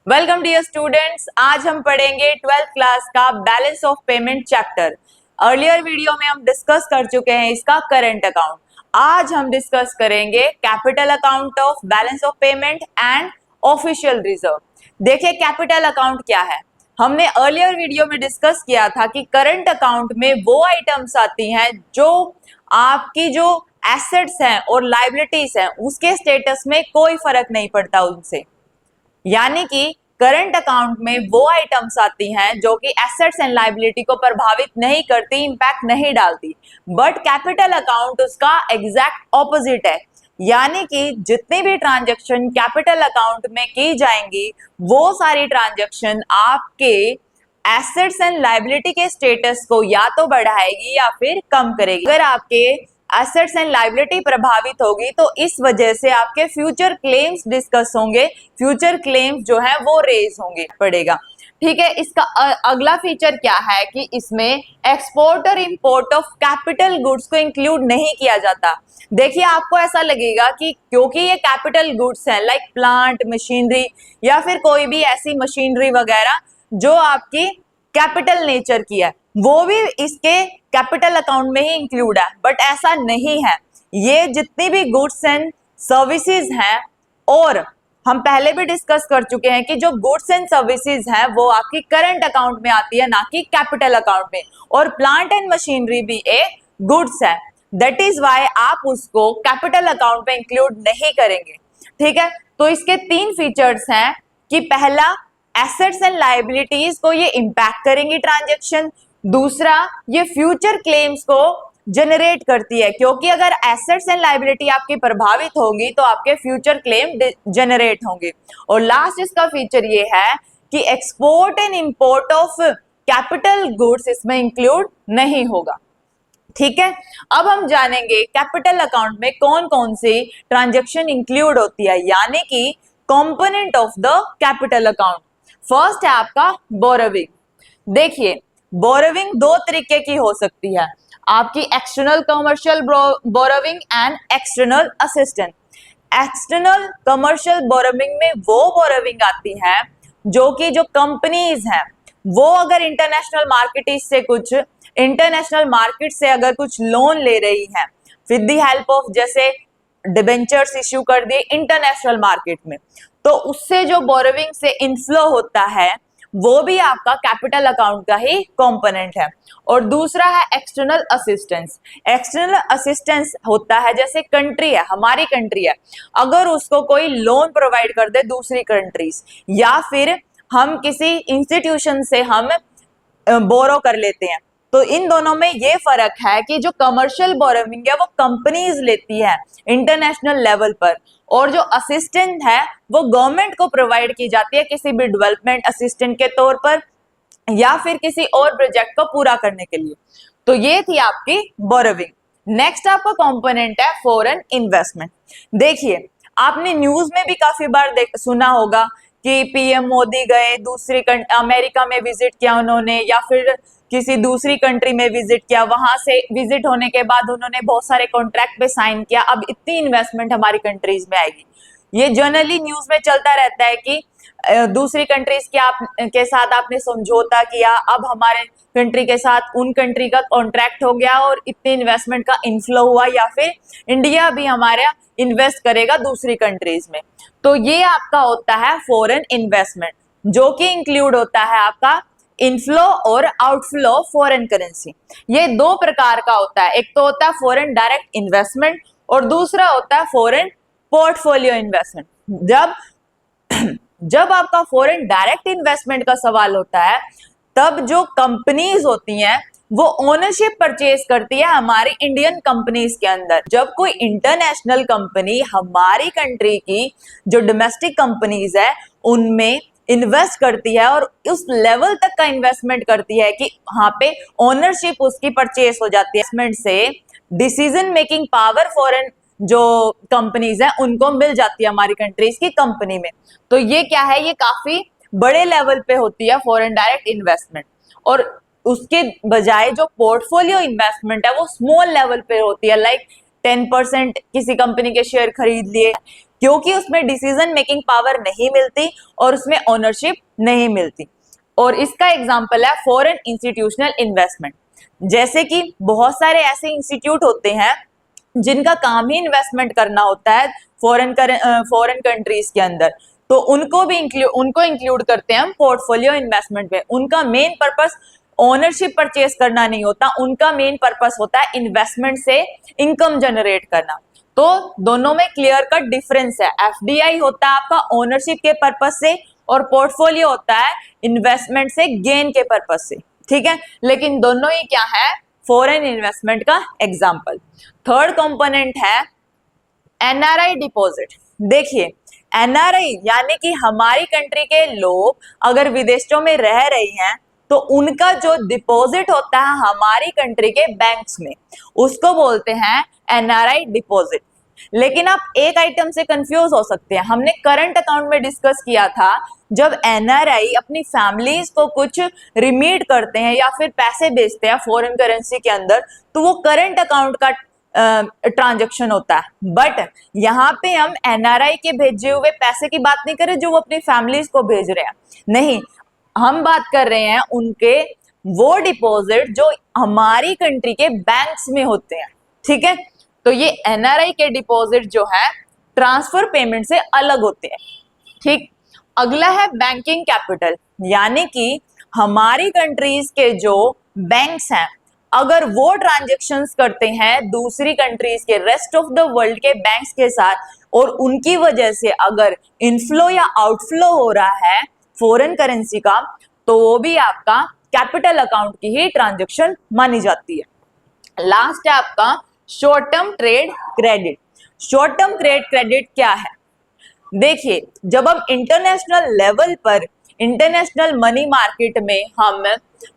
Welcome dear students. आज हम पढ़ेंगे 12th क्लास का balance of payment chapter. Earlier video में हम डिस्कस कर चुके हैं इसका करंट अकाउंट। आज हम डिस्कस करेंगे capital account of balance of payment and official reserve. देखिए कैपिटल अकाउंट क्या है। हमने अर्लियर वीडियो में डिस्कस किया था कि करंट अकाउंट में वो आइटम्स आती हैं जो आपकी जो एसेट्स हैं और लाइबिलिटीज हैं उसके स्टेटस में कोई फर्क नहीं पड़ता उनसे। यानी कि करंट अकाउंट में वो आइटम्स आती हैं जो कि एसेट्स एंड लायबिलिटी को प्रभावित नहीं करती, इंपैक्ट नहीं डालती। बट कैपिटल अकाउंट उसका एग्जैक्ट ऑपोजिट है। यानी कि जितनी भी ट्रांजैक्शन कैपिटल अकाउंट में की जाएंगी वो सारी ट्रांजैक्शन आपके एसेट्स एंड लायबिलिटी के स्टेटस को या तो बढ़ाएगी या फिर कम करेगी। अगर आपके एसेट्स एंड लायबिलिटी प्रभावित होगी तो इस वजह से आपके फ्यूचर क्लेम्स डिस्कस होंगे, फ्यूचर क्लेम्स जो है वो रेज होंगे पड़ेगा। ठीक है, इसका अगला फीचर क्या है कि इसमें एक्सपोर्ट और इंपोर्ट ऑफ कैपिटल गुड्स को इंक्लूड नहीं किया जाता। देखिए आपको ऐसा लगेगा कि क्योंकि ये कैपिटल गुड्स हैं लाइक प्लांट, मशीनरी या फिर कोई भी ऐसी मशीनरी वगैरह जो आपकी कैपिटल नेचर की है वो भी इसके कैपिटल अकाउंट में ही इंक्लूड है, बट ऐसा नहीं है। ये जितनी भी गुड्स एंड सर्विसेज हैं, और हम पहले भी डिस्कस कर चुके हैं कि जो गुड्स एंड सर्विसेज हैं वो आपकी करंट अकाउंट में आती है, ना कि कैपिटल अकाउंट में। और प्लांट एंड मशीनरी भी एक गुड्स है, दैट इज वाई आप उसको कैपिटल अकाउंट में इंक्लूड नहीं करेंगे। ठीक है, तो इसके तीन फीचर्स हैं कि पहला, एसेट्स एंड लायबिलिटीज को ये इंपैक्ट करेंगी ट्रांजैक्शन। दूसरा, ये फ्यूचर क्लेम्स को जनरेट करती है, क्योंकि अगर एसेट्स एंड लायबिलिटी आपकी प्रभावित होंगी तो आपके फ्यूचर क्लेम जनरेट होंगे। और लास्ट इसका फीचर ये है कि export and import of capital goods इसमें इंक्लूड नहीं होगा। ठीक है, अब हम जानेंगे कैपिटल अकाउंट में कौन कौन सी ट्रांजैक्शन इंक्लूड होती है, यानी कि component of the capital account. First है आपका बोरोविंग। देखिए बोरोविंग दो तरीके की हो सकती है, आपकी external commercial borrowing and external assistant. External commercial borrowing में वो बोरोविंग आती है जो कि जो कंपनीज हैं वो अगर इंटरनेशनल मार्केट से अगर कुछ लोन ले रही है विद द हेल्प ऑफ जैसे डिबेंचर्स इश्यू कर दिए इंटरनेशनल मार्केट में, तो उससे जो बोरोविंग से इनफ्लो होता है वो भी आपका कैपिटल अकाउंट का ही कंपोनेंट है। और दूसरा है एक्सटर्नल असिस्टेंस। एक्सटर्नल असिस्टेंस होता है जैसे कंट्री है, हमारी कंट्री है, अगर उसको कोई लोन प्रोवाइड कर दे दूसरी कंट्रीज, या फिर हम किसी इंस्टीट्यूशन से हम बोरो कर लेते हैं, तो इन दोनों में ये फर्क है कि जो कमर्शियल बोरोविंग है वो कंपनीज लेती है इंटरनेशनल लेवल पर, और जो असिस्टेंट है वो गवर्नमेंट को प्रोवाइड की जाती है किसी भी डेवलपमेंट असिस्टेंट के तौर पर या फिर किसी और प्रोजेक्ट को पूरा करने के लिए। तो ये थी आपकी बोरोविंग। नेक्स्ट आपका कंपोनेंट है फॉरेन इन्वेस्टमेंट। देखिए आपने न्यूज में भी काफी बार सुना होगा कि पीएम मोदी गए दूसरी अमेरिका में विजिट किया उन्होंने, या फिर किसी दूसरी कंट्री में विजिट किया, वहां से विजिट होने के बाद उन्होंने बहुत सारे कॉन्ट्रैक्ट पे साइन किया, अब इतनी इन्वेस्टमेंट हमारी कंट्रीज में आएगी। ये जनरली न्यूज में चलता रहता है कि दूसरी कंट्रीज के साथ आपने समझौता किया, अब हमारे कंट्री के साथ उन कंट्री का कॉन्ट्रैक्ट हो गया और इतनी इन्वेस्टमेंट का इनफ्लो हुआ, या फिर इंडिया भी हमारा इन्वेस्ट करेगा दूसरी कंट्रीज में। तो ये आपका होता है फॉरेन इन्वेस्टमेंट, जो कि इंक्लूड होता है आपका इनफ्लो और आउटफ्लो ऑफ फॉरेन करेंसी। ये दो प्रकार का होता है, एक तो होता है फॉरेन डायरेक्ट इन्वेस्टमेंट और दूसरा होता है फॉरेन पोर्टफोलियो इन्वेस्टमेंट। जब आपका फॉरेन डायरेक्ट इन्वेस्टमेंट का सवाल होता है तब जो कंपनीज होती हैं वो ओनरशिप परचेज करती है हमारी इंडियन कंपनीज के अंदर। जब कोई इंटरनेशनल कंपनी हमारी कंट्री की जो डोमेस्टिक कंपनीज है उनमें इन्वेस्ट करती है और उस लेवल तक का इन्वेस्टमेंट करती है कि वहां पे ओनरशिप उसकी परचेज हो जाती है, इन्वेस्टमेंट से डिसीजन मेकिंग पावर फॉरेन जो कंपनीज हैं उनको मिल जाती है हमारी कंट्रीज की कंपनी में। तो ये क्या है, ये काफी बड़े लेवल पे होती है फॉरेन डायरेक्ट इन्वेस्टमेंट, और उसके बजाय जो पोर्टफोलियो इन्वेस्टमेंट है वो स्मॉल लेवल पे होती है, लाइक 10% किसी कंपनी के शेयर खरीद लिए क्योंकि उसमें डिसीजन मेकिंग पावर नहीं मिलती और उसमें ओनरशिप नहीं मिलती। और इसका एग्जांपल है फॉरेन इंस्टीट्यूशनल इन्वेस्टमेंट। जैसे कि बहुत सारे ऐसे इंस्टीट्यूट होते हैं जिनका काम ही इन्वेस्टमेंट करना होता है फॉरेन कंट्रीज के अंदर, तो उनको इंक्लूड करते हैं हम पोर्टफोलियो इन्वेस्टमेंट में। उनका मेन पर्पस ओनरशिप परचेस करना नहीं होता, उनका मेन पर्पस होता है इन्वेस्टमेंट से इनकम जनरेट करना। तो दोनों में क्लियर कट डिफरेंस है। एफडीआई होता है आपका ओनरशिप के पर्पस से और पोर्टफोलियो होता है इन्वेस्टमेंट से गेन के पर्पस से, ठीक है। लेकिन दोनों ही क्या है, फॉरेन इन्वेस्टमेंट का एग्जांपल। थर्ड कंपोनेंट है एनआरआई डिपॉजिट। देखिए एनआरआई यानी कि हमारी कंट्री के लोग अगर विदेशों में रह रहे हैं तो उनका जो डिपॉजिट होता है हमारी कंट्री के बैंक्स में, उसको बोलते हैं एनआरआई डिपॉजिट। लेकिन आप एक आइटम से कंफ्यूज हो सकते हैं। हमने करंट अकाउंट में डिस्कस किया था, जब एनआरआई अपनी फैमिलीज को कुछ रिमीट करते हैं या फिर पैसे भेजते हैं फॉरेन करेंसी के अंदर, तो वो करंट अकाउंट का ट्रांजैक्शन होता है। बट यहाँ पे हम एनआरआई के भेजे हुए पैसे की बात नहीं कर रहे जो वो अपनी फैमिलीज को भेज रहे हैं, नहीं, हम बात कर रहे हैं उनके वो डिपॉजिट जो हमारी कंट्री के बैंक्स में होते हैं, ठीक है। तो ये एनआरआई के डिपॉजिट जो है ट्रांसफर पेमेंट से अलग होते हैं, ठीक। अगला है बैंकिंग कैपिटल, यानी कि हमारी कंट्रीज के जो बैंक्स हैं अगर वो ट्रांजैक्शंस करते हैं दूसरी कंट्रीज के रेस्ट ऑफ द वर्ल्ड के बैंक्स के साथ और उनकी वजह से अगर इनफ्लो या आउटफ्लो हो रहा है फॉरेन करेंसी का, तो वो भी आपका कैपिटल अकाउंट की ही ट्रांजैक्शन मानी जाती है। लास्ट है आपका short term trade credit. Short term trade credit क्या है? देखिए जब हम इंटरनेशनल लेवल पर इंटरनेशनल मनी मार्केट में हम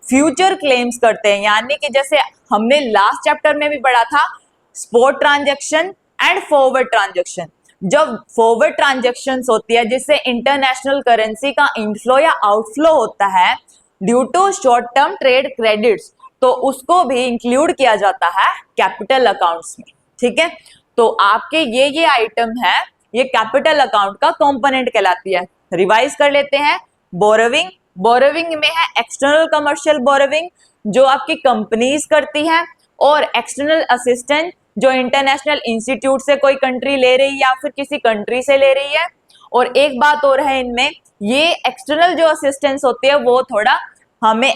फ्यूचर क्लेम्स करते हैं, यानी कि जैसे हमने लास्ट चैप्टर में भी पढ़ा था spot transaction and forward transaction. जब फॉरवर्ड ट्रांजैक्शंस होती है जिससे इंटरनेशनल करेंसी का इनफ्लो या आउटफ्लो होता है due to short term trade credits, तो उसको भी इंक्लूड किया जाता है कैपिटल अकाउंट्स में, ठीक है। तो आपके ये आइटम है, ये कैपिटल अकाउंट का कंपोनेंट कहलाती है। रिवाइज कर लेते हैं। बोरोविंग, बोरोविंग में है एक्सटर्नल कमर्शियल बोरोविंग जो आपकी कंपनीज करती हैं, और एक्सटर्नल असिस्टेंट जो इंटरनेशनल इंस्टीट्यूट से कोई कंट्री ले रही है या फिर किसी कंट्री से ले रही है। और एक बात और है इनमें, ये एक्सटर्नल जो असिस्टेंस होती है वो थोड़ा हमें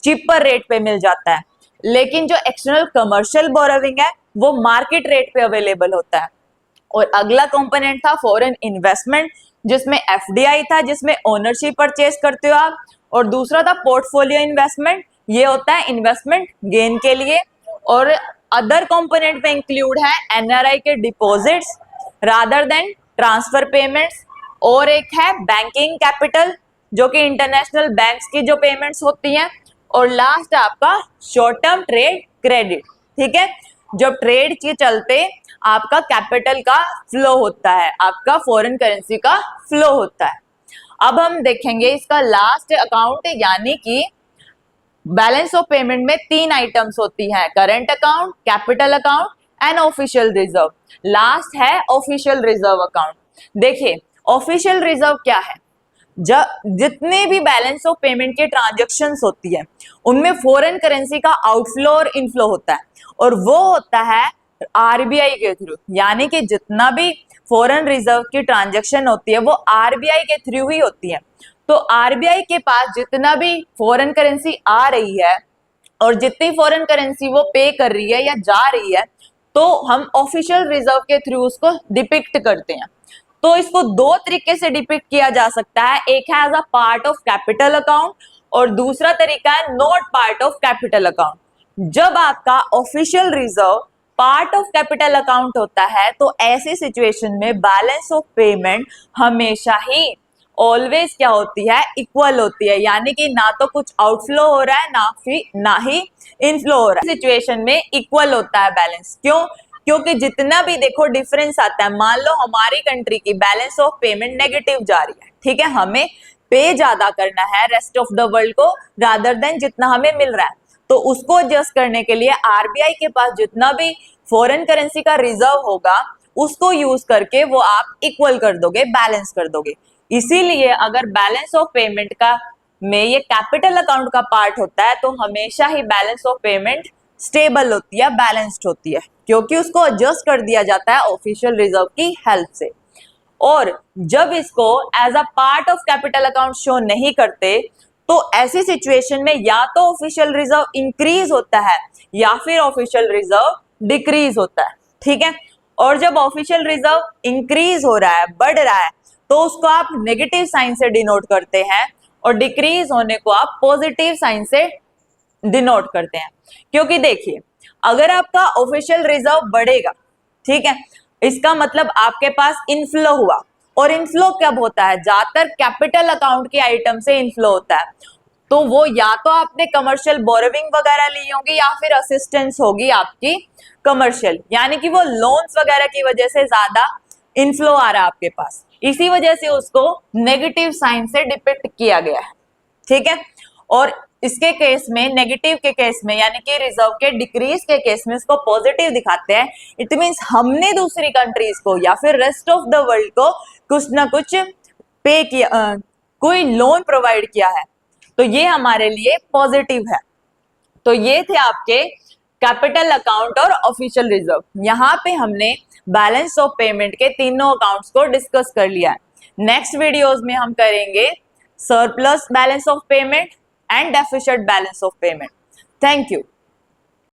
चीपर रेट पे मिल जाता है, लेकिन जो एक्सटर्नल कमर्शियल बोरोविंग है वो मार्केट रेट पे अवेलेबल होता है। और अगला कंपोनेंट था फॉरेन इन्वेस्टमेंट जिसमें एफडीआई था, जिसमें ओनरशिप परचेस करते हो आप, और दूसरा था पोर्टफोलियो इन्वेस्टमेंट, ये होता है इन्वेस्टमेंट गेन के लिए। और अदर कंपोनेंट में इंक्लूड है एनआरआई के deposits rather than transfer payments, और एक है बैंकिंग कैपिटल जो कि इंटरनेशनल बैंक्स की जो पेमेंट्स होती हैं, और लास्ट आपका शॉर्ट टर्म ट्रेड क्रेडिट, ठीक है। जब ट्रेड के चलते आपका कैपिटल का फ्लो होता है, आपका फॉरेन करेंसी का फ्लो होता है। अब हम देखेंगे इसका लास्ट अकाउंट, यानी कि बैलेंस ऑफ पेमेंट में 3 आइटम्स होती हैं, current account, capital account and official reserve. Last है ऑफिशियल रिजर्व अकाउंट। देखिए ऑफिशियल रिजर्व क्या है, जितने भी बैलेंस ऑफ पेमेंट के ट्रांजैक्शंस होती है उनमें फॉरेन करेंसी का आउटफ्लो और इनफ्लो होता है, और वो होता है आरबीआई के थ्रू, यानी कि जितना भी फॉरेन रिजर्व की ट्रांजैक्शन होती है वो आरबीआई के थ्रू ही होती है। तो आरबीआई के पास जितना भी फॉरेन करेंसी आ रही है और जितनी फॉरेन करेंसी वो पे कर रही है या जा रही है, तो हम ऑफिशियल रिजर्व के थ्रू उसको डिपिक्ट करते हैं। तो इसको 2 तरीके से डिपिक्ट किया जा सकता है, एक है as a part of capital account और दूसरा तरीका है not part of capital account. जब आपका official reserve part of capital account होता है तो ऐसी सिचुएशन में बैलेंस ऑफ पेमेंट हमेशा ही ऑलवेज क्या होती है, इक्वल होती है, यानी कि ना तो कुछ आउटफ्लो हो रहा है ना ही इनफ्लो हो रहा है। सिचुएशन में इक्वल होता है बैलेंस। क्यों? क्योंकि जितना भी देखो डिफरेंस आता है, मान लो हमारी कंट्री की बैलेंस ऑफ पेमेंट नेगेटिव जा रही है, ठीक है, हमें पे ज्यादा करना है रेस्ट ऑफ द वर्ल्ड को रादर देन जितना हमें मिल रहा है, तो उसको एडजस्ट करने के लिए आरबीआई के पास जितना भी फॉरेन करेंसी का रिजर्व होगा उसको यूज करके वो आप इक्वल कर दोगे, बैलेंस कर दोगे। इसीलिए अगर बैलेंस ऑफ पेमेंट का में ये कैपिटल अकाउंट का पार्ट होता है तो हमेशा ही बैलेंस ऑफ पेमेंट स्टेबल होती है, बैलेंस्ड होती है, क्योंकि उसको एडजस्ट कर दिया जाता है ऑफिशियल रिजर्व की हेल्प से। और जब इसको as a part of capital account show नहीं करते तो ऐसी सिचुएशन में या तो ऑफिशियल रिजर्व इंक्रीज होता है या फिर ऑफिशियल रिजर्व डिक्रीज होता है, ठीक है। और जब ऑफिशियल रिजर्व इंक्रीज हो रहा है, बढ़ रहा है, तो उसको आप नेगेटिव साइन से डिनोट करते हैं और डिक्रीज होने को आप पॉजिटिव साइन से डिनोट करते हैं। क्योंकि देखिए, अगर आपका ऑफिशियल रिजर्व बढ़ेगा, ठीक है, इसका मतलब आपके पास इनफ्लो हुआ, और इनफ्लो कब होता है? ज्यादातर कैपिटल अकाउंट के आइटम से इनफ्लो होता है। तो वो या तो आपने कमर्शियल बोरोविंग वगैरह ली होगी या फिर असिस्टेंस होगी आपकी कमर्शियल, यानी कि वो लोन्स वगैरह की वजह से ज्यादा इनफ्लो आ रहा है आपके पास, इसी वजह से उसको नेगेटिव साइन से डिपिक्ट किया गया है, ठीक है। और इसके केस में, नेगेटिव के केस में, यानी कि रिजर्व के डिक्रीज के केस में इसको पॉजिटिव दिखाते हैं। इट मींस हमने दूसरी कंट्रीज को या फिर रेस्ट ऑफ द वर्ल्ड को कुछ ना कुछ पे किया, कोई लोन प्रोवाइड किया है, तो ये हमारे लिए पॉजिटिव है। तो ये थे आपके कैपिटल अकाउंट और ऑफिशियल रिजर्व। यहाँ पे हमने बैलेंस ऑफ पेमेंट के तीनों अकाउंट्स को डिस्कस कर लिया है। नेक्स्ट वीडियोस में हम करेंगे surplus balance of payment and deficit balance of payment. Thank you.